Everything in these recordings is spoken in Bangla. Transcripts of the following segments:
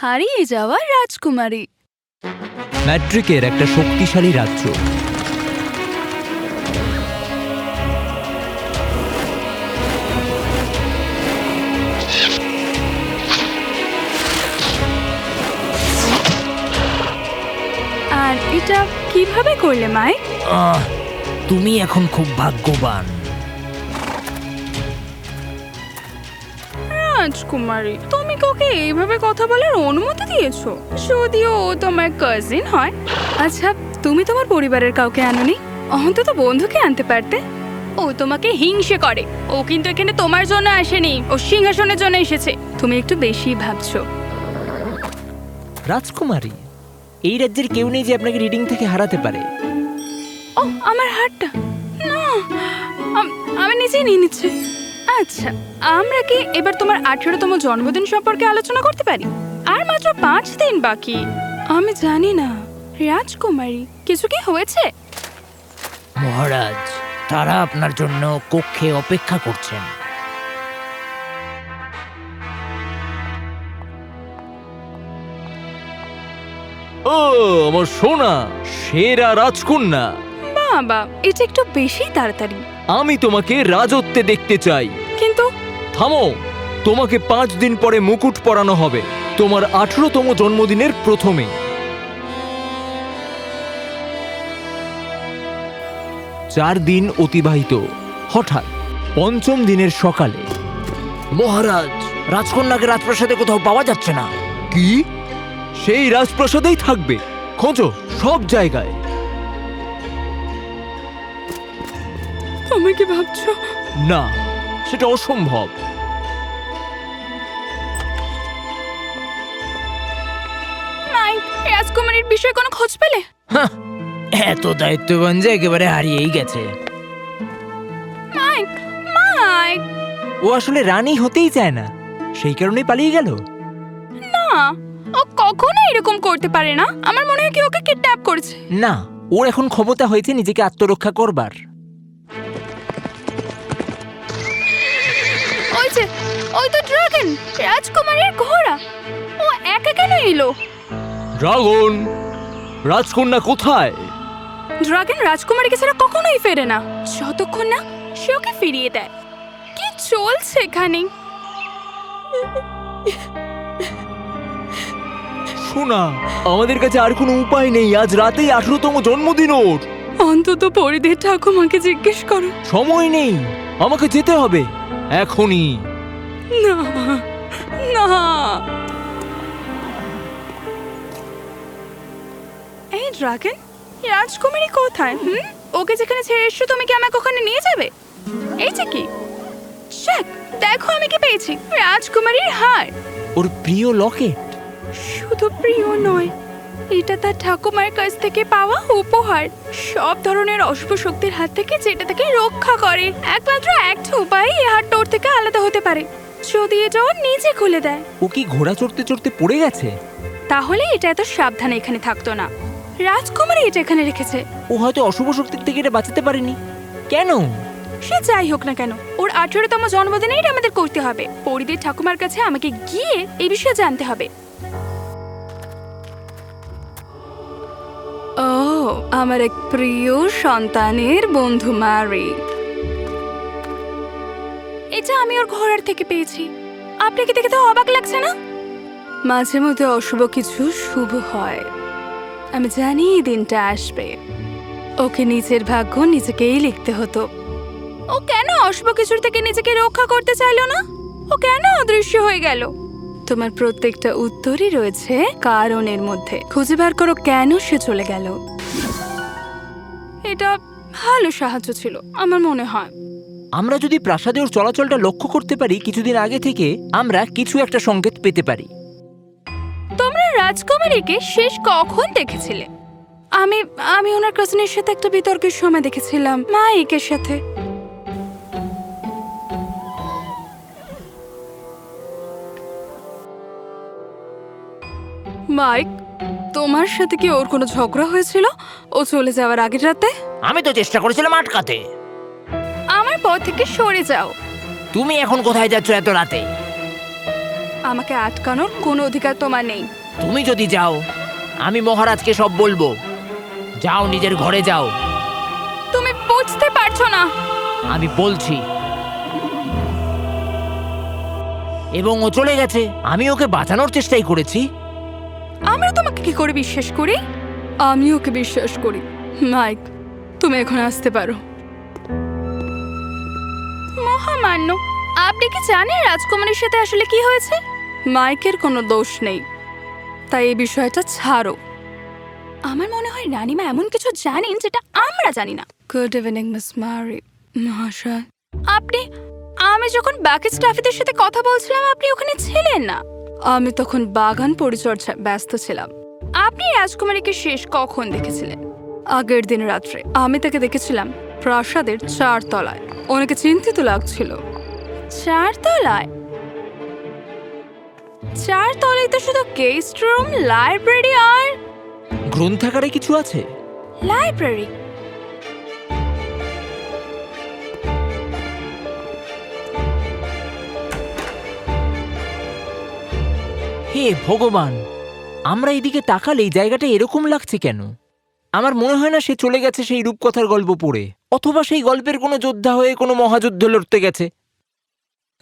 হারিয়ে যাওয়া রাজকুমারী। ম্যাট্রিকের একটা শক্তিশালী রাজ্য। আর এটা কিভাবে করলে মাই? তুমি এখন খুব ভাগ্যবান। রাজকুমারী, তুমি কাউকে এইভাবে কথা বলার অনুমতি দিয়েছো? যদিও ও তোমার কাজিন হয়। আচ্ছা, তুমি তোমার পরিবারের কাউকে আনোনি? অন্তত বন্ধুকে আনতে পারতে। ও তোমাকে হিংসে করে। ও কিন্তু এখানে তোমার জন্য আসেনি, ও সিংহাসনের জন্য এসেছে। তুমি একটু বেশি ভাবছো। রাজকুমারী, এই রাজ্যের কেউ নেই যে আপনাকে রিডিং থেকে হারাতে পারে। ও আমার হাতটা না, আমি নিজেই নিয়ে নিচ্ছি। আচ্ছা, আমরা কি এবার তোমার 18তম জন্মদিন সম্পর্কে আলোচনা করতে পারি? আর মাত্র 5 দিন বাকি। আমি জানি না রাজকুমারী, কিছু কি হয়েছে? মহারাজ, তারা আপনার জন্য কক্ষে অপেক্ষা করছেন। ও আমার সোনা সেরা রাজকন্যা, বাবা, এটা একটু বেশি তাড়াতাড়ি। আমি তোমাকে রাজত্বে দেখতে চাই। কিন্তু থামো, তোমাকে 5 দিন পরে মুকুট পরানো হবে, তোমার 18তম জন্মদিনের প্রথমে। 4 দিন অতিবাহিত। হঠাৎ 5ম দিনের সকালে, মহারাজ, রাজকন্যাকে রাজপ্রাসাদে কোথাও পাওয়া যাচ্ছে না। কি? সেই রাজপ্রাসাদেই থাকবে, খোঁজো সব জায়গায়। তুমি কি ভাবছো? না, সেটা অসম্ভব। নাই, রাজকুমারীর বিষয়ে কোনো খোঁজ পেলে? এত দায়িত্ববান যে একেবারে হারিয়েই গেছে। Mic, mic. ও আসলে রানী হতেই চায় না, সেই কারণেই পালিয়ে গেল। না, ও কখনো এরকম করতে পারে না। আমার মনে হয় কি ওকে কিডন্যাপ করেছে। না, ওর এখন ক্ষমতা হয়েছে নিজেকে আত্মরক্ষা করবার। ওই যে, ওই তো ড্রাগন, রাজকুমারীর ঘোড়া। ও একা কেন এলো? ড্রাগন, রাজকন্যা কোথায়? ড্রাগন রাজকুমারীকে ছাড়া কখনোই ফেরে না, যতক্ষণ না সে ওকে ফিরিয়ে দেয়। কি চলছে এখানে? শোনা, আমাদের কাছে আর কোনো উপায় নেই। আজ রাতেই 18তম জন্মদিন ওর। অন্তত পরিদের ঠাকুমাকে জিজ্ঞেস করো। সময় নেই, আমাকে যেতে হবে এখনই। না, না। এই ড্রাগন, রাজকুমারী কোথায়? ওকে যেখানে ছেড়ে এসছো, তুমি কি আমাকে ওখানে নিয়ে যাবে? এই যে কি, শেখ, দেখো আমি কি পেয়েছি। রাজকুমারীর হার। ওর প্রিয় লকেট। শুধু প্রিয় নয়, এটা তার ঠাকুমার কাছ থেকে পাওয়া উপহার। সব ধরনের অশুভ শক্তির হাত থেকে যেটা তাকে রক্ষা করে। একমাত্র একটা উপায় এই হারটা ওর থেকে আলাদা হতে পারে, যদি এটা ও নিজে খুলে দেয়। ও কি ঘোড়া চড়তে চড়তে পড়ে গেছে? তাহলে এটা এত সাবধানে এখানে থাকতো না। রাজকুমারী এটা এখানে রেখেছে। ও হয়তো অশুভ শক্তির থেকে এটা বাঁচাতে পারেনি। কেন? সে যাই হোক না কেন, ওর 18তম জন্মদিনে এটা আমাদের করতে হবে। পরিদের ঠাকুমার কাছে আমাকে গিয়ে এই বিষয়ে জানতে হবে। ও, আমার এক প্রিয় সন্তানের বন্ধু মারি। এটা আমি ওর ঘোড়ার থেকে পেয়েছি। আপনাকে দেখে তো অবাক লাগছে না? মাঝে মধ্যে অশুভ কিছু শুভ হয়। আমি জানি এই দিনটা আসবে। ওকে নিজের ভাগ্য নিজেকেই লিখতে হতো। ও কেন অশুভ কিছুর থেকে নিজেকে রক্ষা করতে চাইলো না? ও কেন অদৃশ্য হয়ে গেল? তোমার প্রত্যেকটা উত্তরই রয়েছে কারণের মধ্যে। খুঁজে বার করো কেন সে চলে গেল। এটা ভালো সাহায্য ছিল আমার মনে হয়। আমরা যদি প্রাসাদে ওর চলাচলটা লক্ষ্য করতে পারি কিছুদিন আগে থেকে, আমরা কিছু একটা সংকেত পেতে পারি। তোমরা রাজকুমারীকে শেষ কখন দেখেছিলে? আমি ওনার কাজিনের সাথে একটা বিতর্কের সময় দেখেছিলাম, মাইকের সাথে। মাইক, তোমার সাথে কি ওর কোনো ঝগড়া হয়েছিল ও চলে যাওয়ার আগের রাতে? আমি তো চেষ্টা করেছিলাম আটকাতে। আমার পথ থেকে সরে যাও। তুমি এখন কোথায় যাচ্ছ এত রাতে? আমাকে আটকানোর কোনো অধিকার তোমার নেই। তুমি যদি যাও আমি মহারাজকে সব বলবো। যাও, নিজের ঘরে যাও। তুমি বুঝতে পারছো না। আমি বলছি। এবং ও চলে গেছে। আমি ওকে বাঁচানোর চেষ্টাই করেছি। আমরা তোমাকে কি করে বিশ্বাস করি? আমি ওকে বিশ্বাস করি। মাইক, তুমি এখন আসতে পারো। মহামান্য, আপনি কি জানেন রাজকুমারীর সাথে আসলে কি হয়েছে? মাইকের কোনো দোষ নেই, তাই এই বিষয়টা ছাড়ো। আমার মনে হয় রানীমা এমন কিছু জানেন যেটা আমরা জানি না। গুড ইভিনিং মিস মারি মহাশয়। আমি যখন বাকি স্টাফেদের সাথে কথা বলছিলাম আপনি ওখানে ছিলেন না। আমি তখন বাগান পরিচর্যায় ব্যস্ত ছিলাম। আপনি রাজকুমারীকে শেষ কখন দেখেছিলেন? আগের দিন রাত্রে আমি তাকে দেখেছিলাম প্রাসাদের 4 তলায়। অনেকে চিন্তিত লাগছিল। 4 তলায়? 4 তলায় তো শুধু গেস্ট রুম, লাইব্রেরি আর গ্রন্থাগারে কিছু আছে? লাইব্রেরি। হে ভগবান, আমরা এদিকে তাকালেই জায়গাটা এরকম লাগছে কেন? আমার মনে হয় না সে চলে গেছে সেই রূপকথার গল্প পড়ে, অথবা সেই গল্পের কোনো যোদ্ধা হয়ে কোনো মহাযুদ্ধ লড়তে গেছে।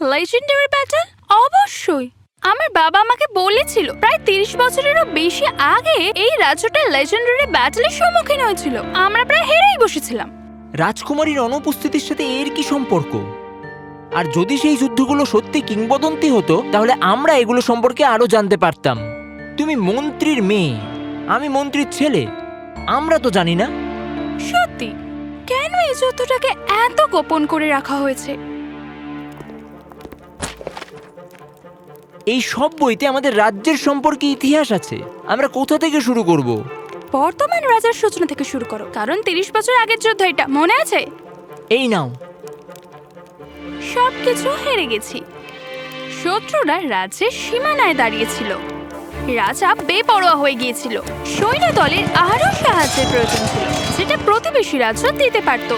Legendary battle? অবশ্যই। আমার বাবা আমাকে বলেছিল প্রায় 30 বছরেরও বেশি আগে এই রাজ্যটা লেজেন্ডারি ব্যাটলের সম্মুখীন হয়েছিল। আমরা প্রায় হেরেই বসেছিলাম। রাজকুমারীর অনুপস্থিতির সাথে এর কি সম্পর্ক? আর যদি সেই যুদ্ধগুলো সত্যি কিংবদন্তি হতো তাহলে আমরা এগুলো সম্পর্কে আরো জানতে পারতাম। তুমি মন্ত্রীর মেয়ে, আমি মন্ত্রীর ছেলে, আমরা তো জানি না। সত্যি, কেন এই যুদ্ধটাকে এত গোপন করে রাখা হয়েছে? এই সব বইতে আমাদের রাজ্যের সম্পর্কে ইতিহাস আছে। আমরা কোথা থেকে শুরু করব? বর্তমান রাজার সূচনা থেকে শুরু করো, কারণ 30 বছর আগের যুদ্ধ এটা, মনে আছে? এই নাও। সবকিছু হেরে গেছি। শত্রুরা রাজ্যের সীমানায় দাঁড়িয়েছিল। রাজা বেপরোয়া হয়ে গিয়েছিল। সৈন্য দলের আরো সাহায্যের প্রয়োজন ছিল, যেটা প্রতিবেশী রাজ্য দিতে পারত।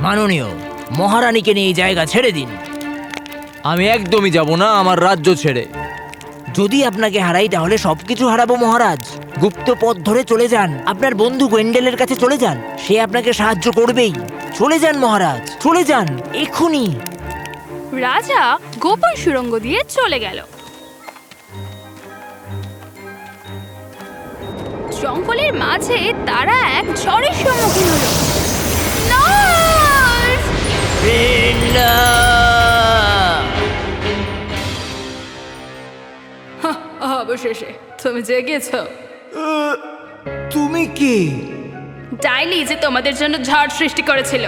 মাননীয় মহারানীকে নিয়ে এই জায়গা ছেড়ে দিন। আমি একদমই যাব না আমার রাজ্য ছেড়ে। যদি আপনাকে হারাই তাহলে সবকিছু হারাবো মহারাজ। গুপ্ত পথ ধরে চলে যান, আপনার বন্ধু গোয়েন্ডেলের কাছে চলে যান, সে আপনাকে সাহায্য করবেই। চলে যান মহারাজ, চলে যান এক্ষুনি। রাজা গোপন সুড়ঙ্গ দিয়ে চলে গেল। জঙ্গলের মাঝে তারা এক ঝড়ের সম্মুখীন হল। অবশেষে তুমি জেগেছ। তুমি কি? ডাইলি যে তোমাদের জন্য ঝড় সৃষ্টি করেছিল।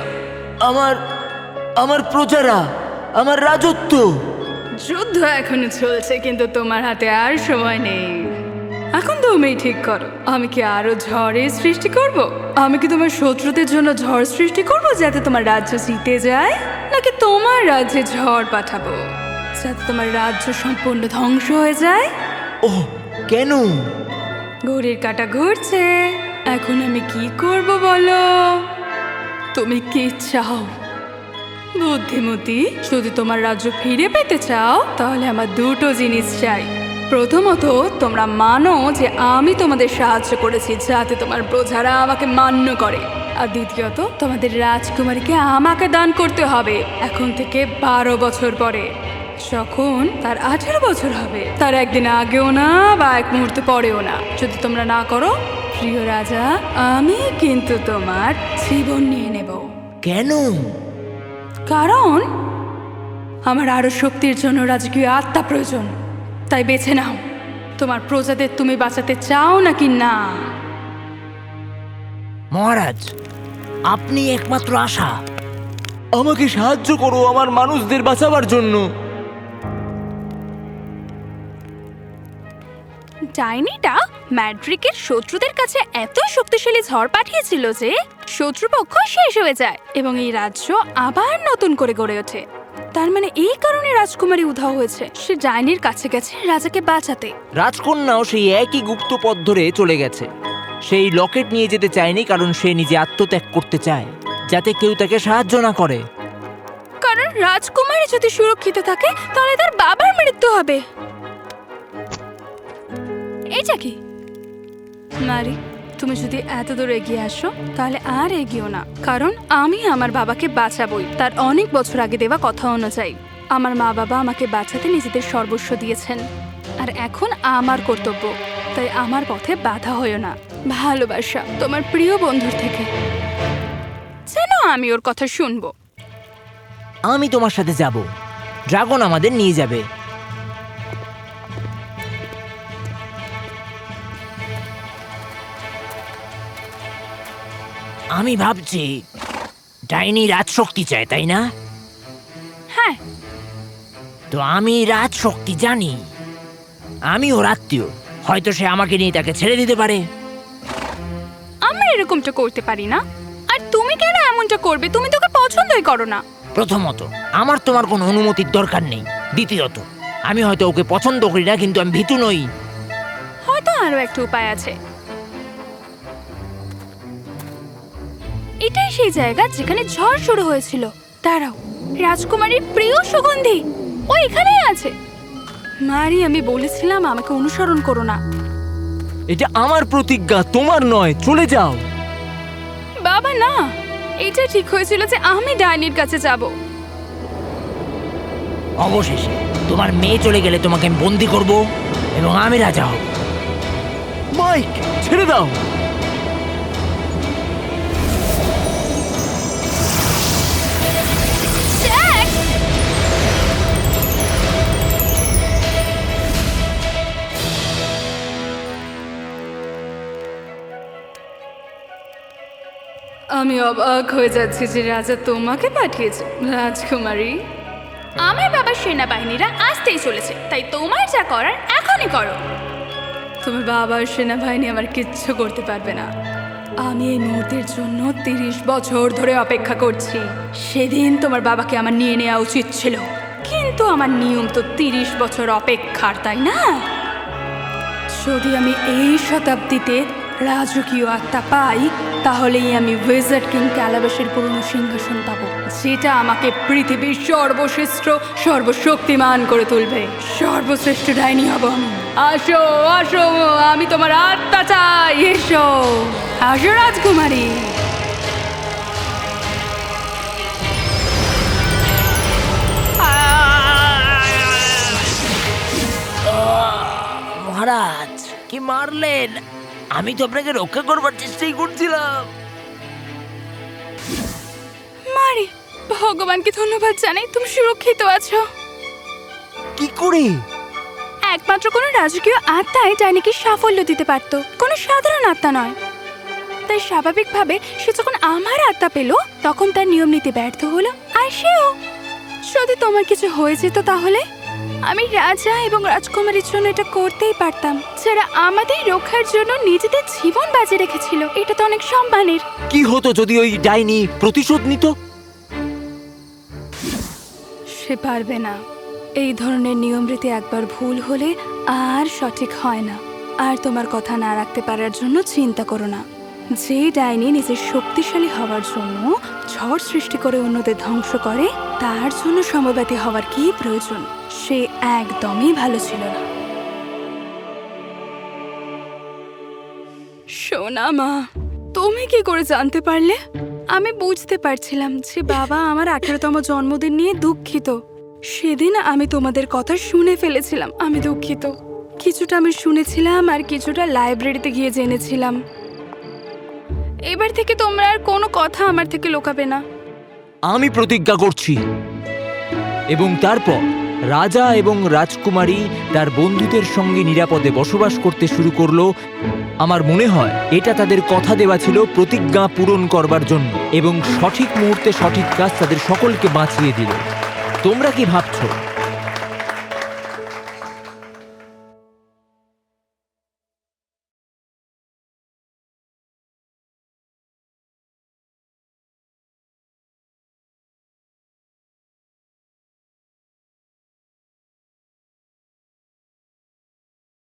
আমার প্রজারা, আমার রাজত্ব। যুদ্ধ এখনো চলছে, কিন্তু তোমার হাতে আর সময় নেই। এখন তুমি ঠিক করো, আমি কি আরো ঝড়ের সৃষ্টি করব? আমি কি তোমার শত্রুদের জন্য ঝড় সৃষ্টি করব যাতে তোমার রাজ্য জিতে যায়, নাকি তোমার রাজ্যে ঝড় পাঠাবো যাতে তোমার রাজ্য সম্পূর্ণ ধ্বংস হয়ে যায়? ওহ, কেন? ঘড়ির কাঁটা ঘুরছে, এখন আমি কি করব বলো? তুমি কি চাও? বুদ্ধিমতী, যদি তোমার রাজ্য ফিরে পেতে চাও তাহলে আমার দুটো জিনিস চাই। প্রথমত, তোমরা মানো যে আমি তোমাদের সাহায্য করেছি যাতে তোমার প্রজারা আমাকে মান্য করে। আর দ্বিতীয়ত, তোমাদের রাজকুমারীকে আমাকে দান করতে হবে এখন থেকে 12 বছর পরে, যখন তার 18 বছর হবে। তার একদিন আগেও না বা এক মুহূর্ত পরেও না। যদি তোমরা না করো, প্রিয় রাজা, আমি কিন্তু তোমার জীবন নিয়ে নেব। কেন? কারণ আমার আরো শক্তির জন্য রাজকীয় আত্মা প্রয়োজন। তাই বেছে নাও, তোমার প্রজাদের তুমি বাঁচাতে চাও নাকি না। মহারাজ, আপনি একমাত্র আশা। আমাকে সাহায্য করো আমার মানুষদের বাঁচাবার জন্য। ডাইনিটা ম্যাড্রিকের শত্রুদের কাছে এত শক্তিশালী ঝড় পাঠিয়েছিল যে শত্রুপক্ষ শেষ হয়ে যায় এবং এই রাজ্য আবার নতুন করে গড়ে ওঠে। তার মানে এই কারণে রাজকুমারী উধাও হয়েছে। সে ডাইনির কাছে গেছে রাজাকে বাঁচাতে। রাজকন্যাও সেই একই গুপ্ত পথ ধরে চলে গেছে। সেই লকেট নিয়ে যেতে চায়নি কারণ সে নিজে আত্মত্যাগ করতে চায়, যাতে কেউ তাকে সাহায্য না করে। কারণ রাজকুমারী যদি সুরক্ষিত থাকে তাহলে তার বাবার মৃত্যু হবে। এইটা কি মারি, তুমি যদি এত দূর এগিয়ে আসো তাহলে আর এগিয়েও না, কারণ আমি আমার বাবাকে বাঁচাবই। তার অনেক বছর আগে দেওয়া কথা অনুযায়ী আমার মা বাবা আমাকে বাঁচাতে নিজেদের সর্বস্ব দিয়েছেন, আর এখন আমার কর্তব্য, তাই আমার পথে বাধা হইও না। ভালোবাসা তোমার প্রিয় বন্ধুর থেকে। যেন আমি ওর কথা শুনবো। আমি তোমার সাথে যাব, ড্রাগন আমাদের নিয়ে যাবে। আমি ভাবছি ডাইনি রাজশক্তি চায়, তাই না? হ্যাঁ, তো আমি রাজশক্তি জানি, আমি ওর আত্মীয়, হয়তো সে আমাকে নিয়ে তাকে ছেড়ে দিতে পারে। আমরা এরকমটা করতে পারি না। আর তুমি কেন এমনটা করবে? তুমি তোকে পছন্দই করো না। প্রথমত, আমার তোমার কোনো অনুমতির দরকার নেই। দ্বিতীয়ত, আমি হয়তো ওকে পছন্দ করি না, কিন্তু আমি ভীতু নই। হয়তো আরো একটা উপায় আছে। এটাই সেই জায়গা যেখানে ঝড় শুরু হয়েছিল। দাঁড়াও, রাজকুমারীর প্রিয় সুগন্ধি ও এখানেই আছে। মারি, আমি বলেছিলাম আমাকে অনুসরণ করো না। এটা আমার প্রতিজ্ঞা, তোমার নয়। চলে যাও। বাবা না, এটা ঠিক হয়েছিল যে আমি ডাইনির কাছে যাব। অবশেষে তোমার মেয়ে চলে গেলে তোমাকে আমি বন্দি করব এবং আমি রাজা হব। মাইক, ছেড়ে দাও। জ্যাক! আমি অবাক হয়ে যাচ্ছি যে রাজা তোমাকে পাঠিয়েছে রাজকুমারী। আমার বাবার সেনাবাহিনীরা আসতেই চলেছে, তাই তোমার যা করার এখনই করো। তোমার বাবার সেনাবাহিনী আমার কিচ্ছু করতে পারবে না। আমি এই মুহূর্তের জন্য 30 বছর ধরে অপেক্ষা করছি। সেদিন তোমার বাবাকে আমার নিয়ে নেওয়া উচিত ছিল, কিন্তু আমার নিয়ম তো 30 বছর অপেক্ষার, তাই না? যদি আমি এই শতাব্দীতে রাজকীয় আত্মা পাই, তাহলেই আমি উইজার্ড কিং ক্যালাবাসের পুরনো সিংহাসন পাবো, যেটা আমাকে পৃথিবীর সর্বশ্রেষ্ঠ সর্বশক্তিমান করে তুলবে। সর্বশ্রেষ্ঠ ডাইনি হব আমি। আসো আসো, আমি তোমার আত্মা চাই। এসো, আসো রাজকুমারী। মহারাজ, কি মারলেন? আমি তো আপনাকে রক্ষা করবার চেষ্টাই করছিলাম। মারি, ভগবানকে ধন্যবাদ জানাই, তুমি সুরক্ষিত আছো। কি করে? একমাত্র কোনো রাজকীয় আত্মাই ডাইনিকে সাফল্য দিতে পারত, কোনো সাধারণ আত্মা নয়। তাই স্বাভাবিকভাবে সে যখন আমার আত্মা পেল, তখন তার নিয়ম নীতি ব্যর্থ হলো। আর সেও, যদি তোমার কিছু হয়ে যেত তাহলে আমি রাজা এবং রাজকুমারীর জন্য এটা করতেই পারতাম, যারা আমাদের রক্ষার জন্য নিজেদের জীবন বাজি রেখেছিল। এটা তো অনেক সম্মানের। কি হতো যদি ওই ডাইনি প্রতিশোধ নিত? সে পারবে না। এই ধরনের নিয়ম রীতি একবার ভুল হলে আর সঠিক হয় না। আর তোমার কথা না রাখতে পারার জন্য চিন্তা করো না। যে ডাইনি নিজের শক্তিশালী হওয়ার জন্য ঝড় সৃষ্টি করে অন্যদের ধ্বংস করে, তার জন্য সমব্যথী হওয়ার কি প্রয়োজন? সে একদমই ভালো ছিল না। সোনা মা, তুমি কি করে জানতে পারলে? আমি বুঝতে পারছিলাম যে বাবা আমার 18তম জন্মদিন নিয়ে দুঃখিত। সেদিন আমি তোমাদের কথা শুনে ফেলেছিলাম। আমি দুঃখিত। কিছুটা আমি শুনেছিলাম আর কিছুটা লাইব্রেরিতে গিয়ে জেনেছিলাম। এবার থেকে তোমরা আর কোনো কথা আমার থেকে লুকাবে না। আমি প্রতিজ্ঞা করছি। এবং তারপর রাজা এবং রাজকুমারী তার বন্ধুদের সঙ্গে নিরাপদে বসবাস করতে শুরু করলো। আমার মনে হয় এটা তাদের কথা দেওয়া ছিল প্রতিজ্ঞা পূরণ করবার জন্য, এবং সঠিক মুহূর্তে সঠিক কাজ তাদের সকলকে বাঁচিয়ে দিল। তোমরা কি ভাবছো